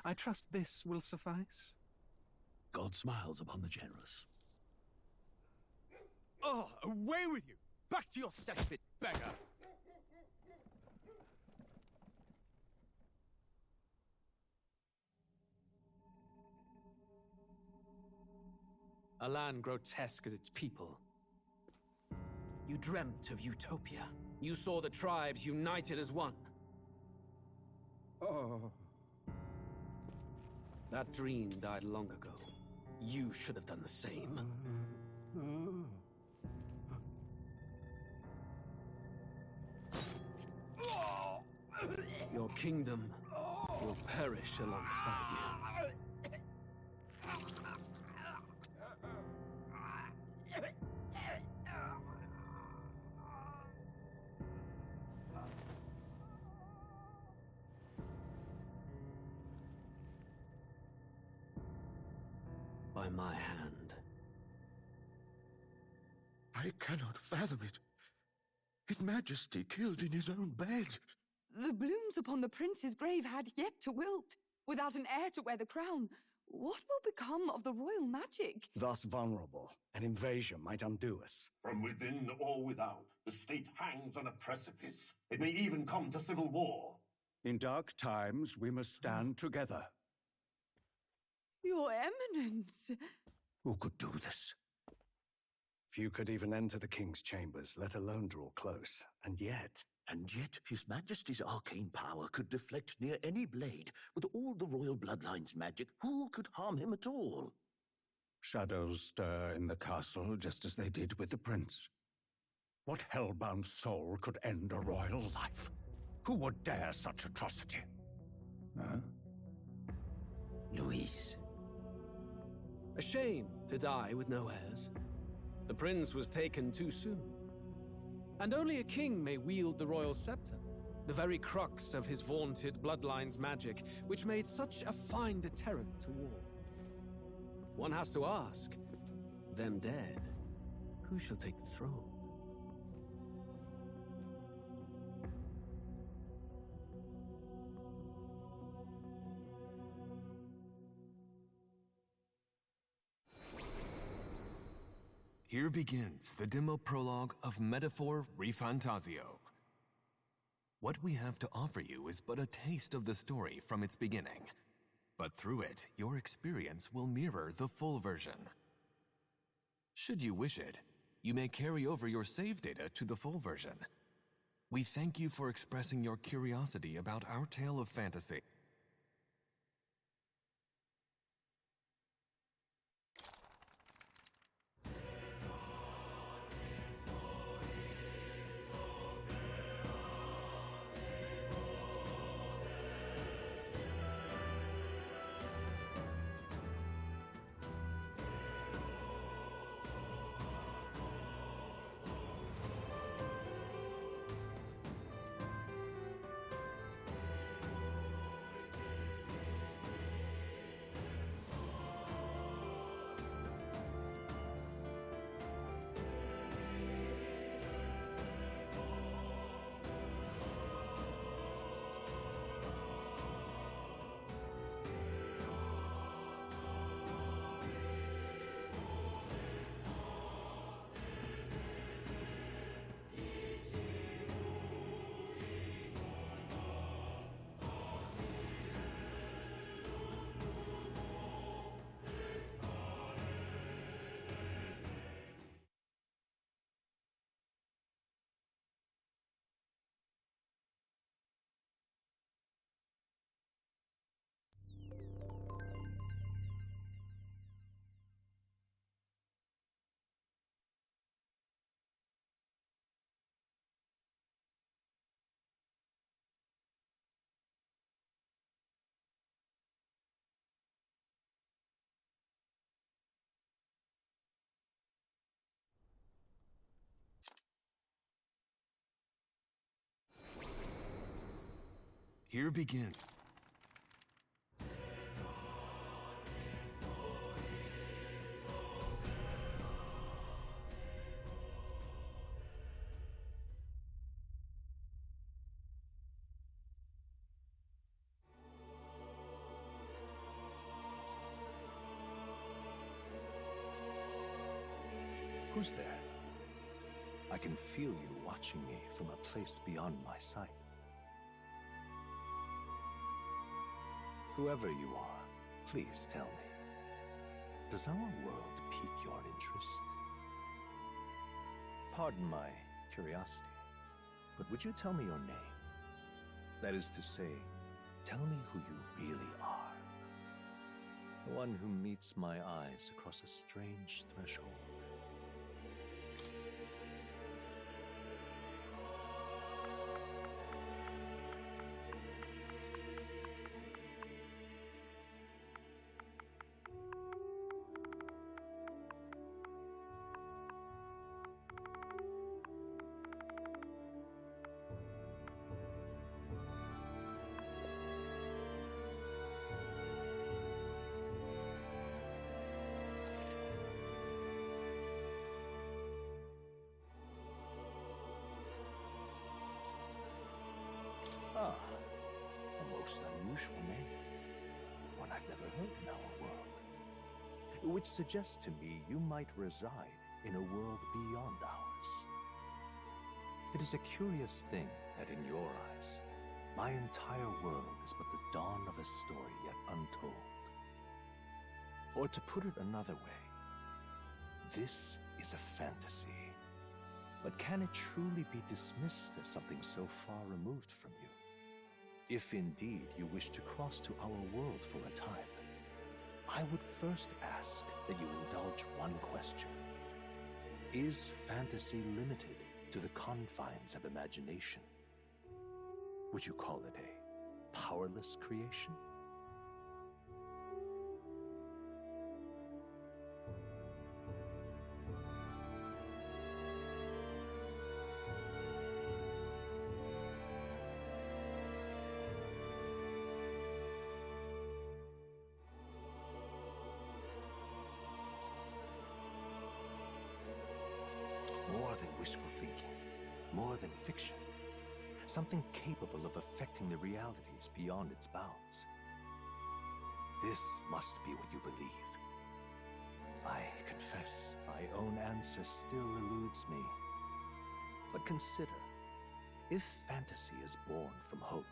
I trust this will suffice? God smiles upon the generous. Oh, away with you! Back to your cesspit, beggar! A land grotesque as its people. You dreamt of utopia. You saw the tribes united as one. Oh. That dream died long ago. You should have done the same. Your kingdom will perish alongside you. By my hand. I cannot fathom it. His Majesty killed in his own bed. The blooms upon the prince's grave had yet to wilt. Without an heir to wear the crown, what will become of the royal magic? Thus vulnerable, an invasion might undo us. From within or without, the state hangs on a precipice. It may even come to civil war. In dark times, we must stand together. Your Eminence! Who could do this? Few could even enter the king's chambers, let alone draw close. And yet His Majesty's arcane power could deflect near any blade. With all the royal bloodline's magic, who could harm him at all? Shadows stir in the castle just as they did with the prince. What hellbound soul could end a royal life? Who would dare such atrocity? Huh? Luis. A shame to die with no heirs. The prince was taken too soon. And only a king may wield the royal scepter, the very crux of his vaunted bloodline's magic, which made such a fine deterrent to war. One has to ask, them dead, who shall take the throne? Here begins the demo prologue of Metaphor Refantazio. What we have to offer you is but a taste of the story from its beginning, but through it, your experience will mirror the full version. Should you wish it, you may carry over your save data to the full version. We thank you for expressing your curiosity about our tale of fantasy. Here begins. Who's there? I can feel you watching me from a place beyond my sight. Whoever you are, please tell me, does our world pique your interest? Pardon my curiosity, but would you tell me your name? That is to say, tell me who you really are. The one who meets my eyes across a strange threshold. Ah, a most unusual name. One I've never heard in our world. Which suggests to me you might reside in a world beyond ours. It is a curious thing that in your eyes, my entire world is but the dawn of a story yet untold. Or to put it another way, this is a fantasy. But can it truly be dismissed as something so far removed from you? If indeed you wish to cross to our world for a time, I would first ask that you indulge one question. Is fantasy limited to the confines of imagination? Would you call it a powerless creation? More than wishful thinking, more than fiction. Something capable of affecting the realities beyond its bounds. This must be what you believe. I confess, my own answer still eludes me. But consider, if fantasy is born from hope,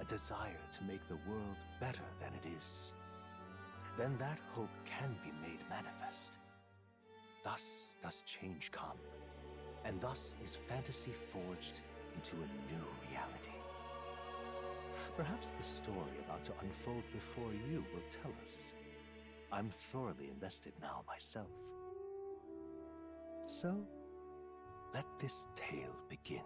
a desire to make the world better than it is, then that hope can be made manifest. Thus does change come, and thus is fantasy forged into a new reality. Perhaps the story about to unfold before you will tell us. I'm thoroughly invested now myself. So, let this tale begin.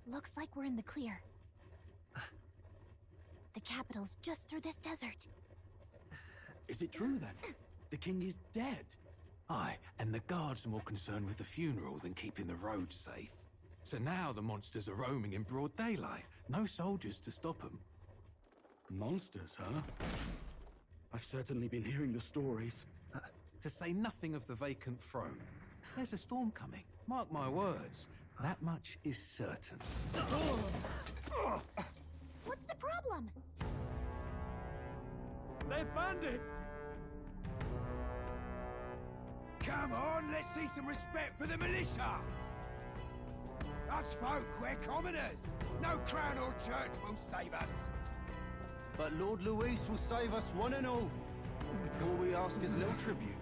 Looks like we're in the clear. The capital's just through this desert. Is it true then? The king is dead? Aye, and the guards are more concerned with the funeral than keeping the roads safe. So now the monsters are roaming in broad daylight. No soldiers to stop them. Monsters, huh? I've certainly been hearing the stories. To say nothing of the vacant throne. There's a storm coming, mark my words. That much is certain. What's the problem? They're bandits! Come on, let's see some respect for the militia! Us folk, we're commoners. No crown or church will save us. But Lord Luis will save us one and all. All we ask is no tribute.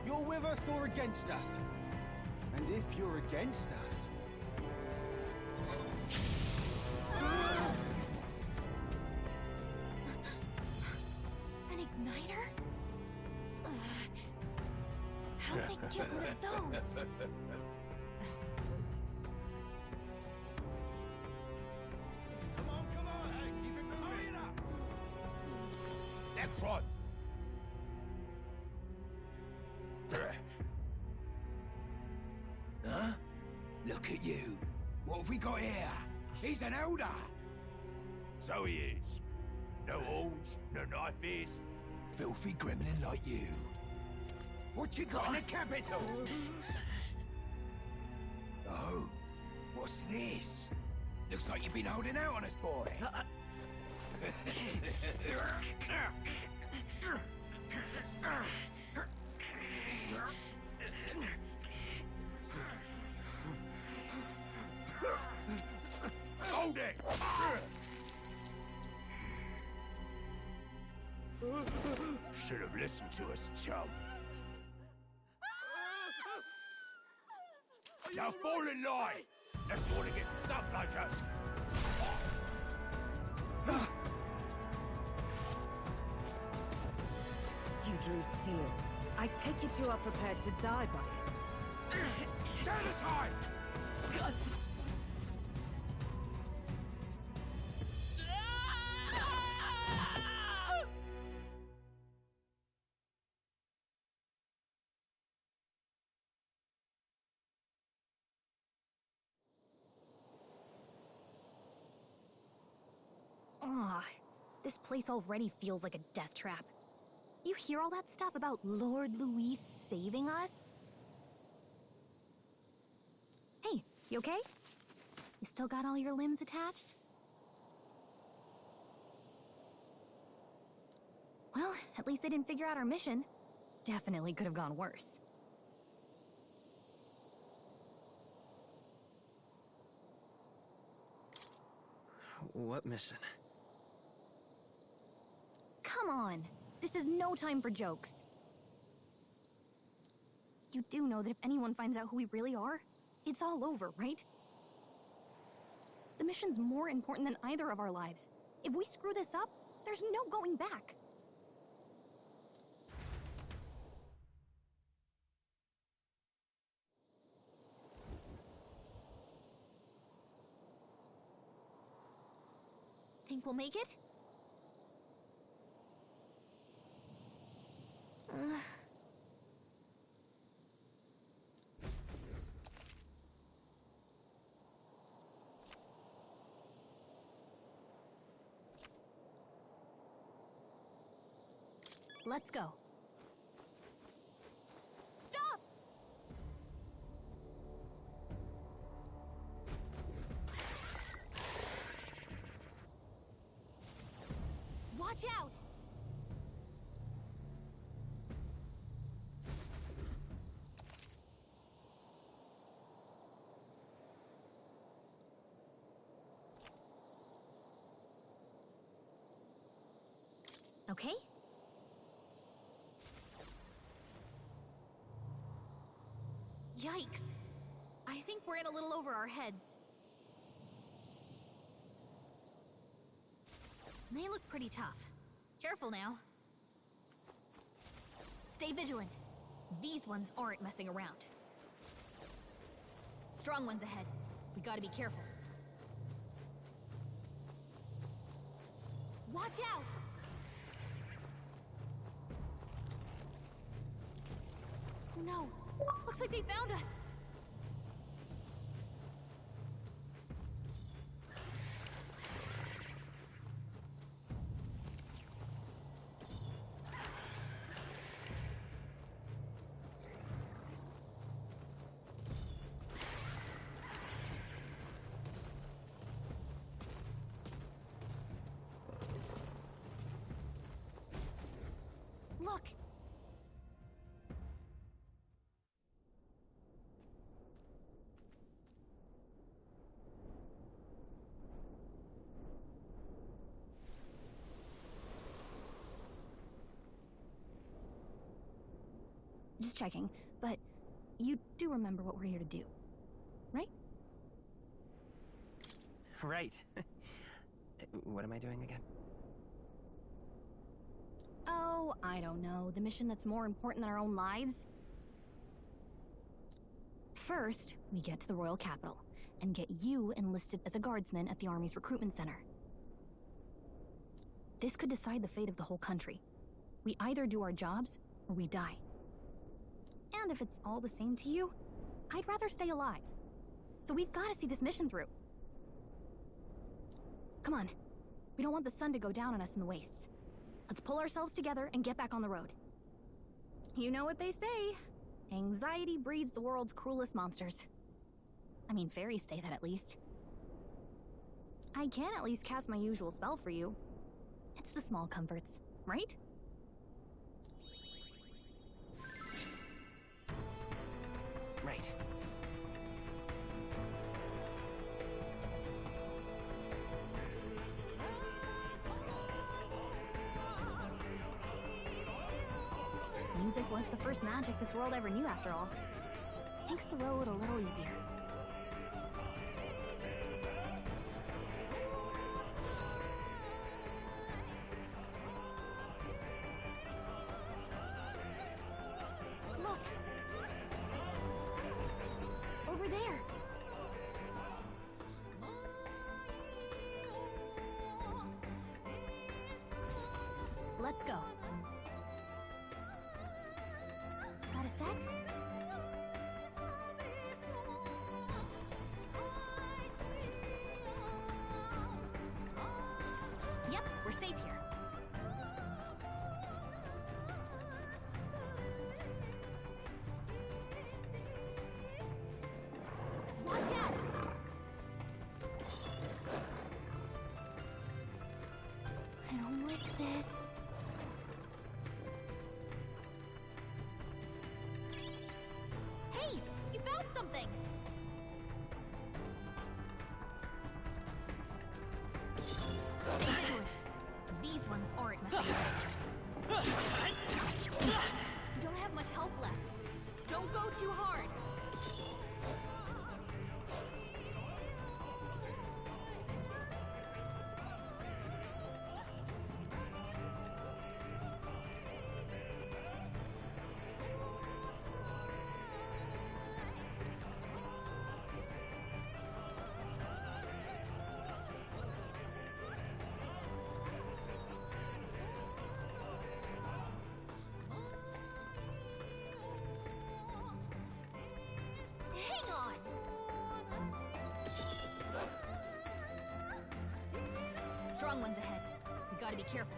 You're with us or against us? And if you're against us... An igniter? How'd they get one of those? Come on, hey, keep it moving. Hurry it up! Next one. Huh? Look at you. What have we got here? He's an elder. So he is. No horns, no knife is. Filthy gremlin like you. What you got in the capital? Oh, what's this? Looks like you've been holding out on us, boy. Hold it! Should have listened to us, chum. Now fall in line! Unless you want to get stuck like us. You drew steel. I take it you are prepared to die by it. Stand aside! Ugh, this place already feels like a death trap. You hear all that stuff about Lord Luis saving us? Hey, you okay? You still got all your limbs attached? Well, at least they didn't figure out our mission. Definitely could have gone worse. What mission? Come on! This is no time for jokes. You do know that if anyone finds out who we really are, it's all over, right? The mission's more important than either of our lives. If we screw this up, there's no going back. Think we'll make it? Let's go. Stop! Watch out! Okay? Yikes. I think we're in a little over our heads. They look pretty tough. Careful now. Stay vigilant. These ones aren't messing around. Strong ones ahead. We gotta be careful. Watch out! Oh no! Looks like they found us! Look! Just checking, but you do remember what we're here to do, right? Right. What am I doing again? Oh, I don't know. The mission that's more important than our own lives? First, we get to the royal capital and get you enlisted as a guardsman at the army's recruitment center. This could decide the fate of the whole country. We either do our jobs or we die. And if it's all the same to you, I'd rather stay alive. So we've got to see this mission through. Come on. We don't want the sun to go down on us in the wastes. Let's pull ourselves together and get back on the road. You know what they say. Anxiety breeds the world's cruelest monsters. I mean, fairies say that at least. I can at least cast my usual spell for you. It's the small comforts, right? Right. Music was the first magic this world ever knew, after all. Makes the road a little easier. Look! Over there! Let's go. Got a sec? Yep, we're safe here. Watch out! I don't like this. Hey! You found something! These ones aren't messing with. You don't have much health left. Don't go too hard. Hang on! Strong ones ahead. We gotta be careful.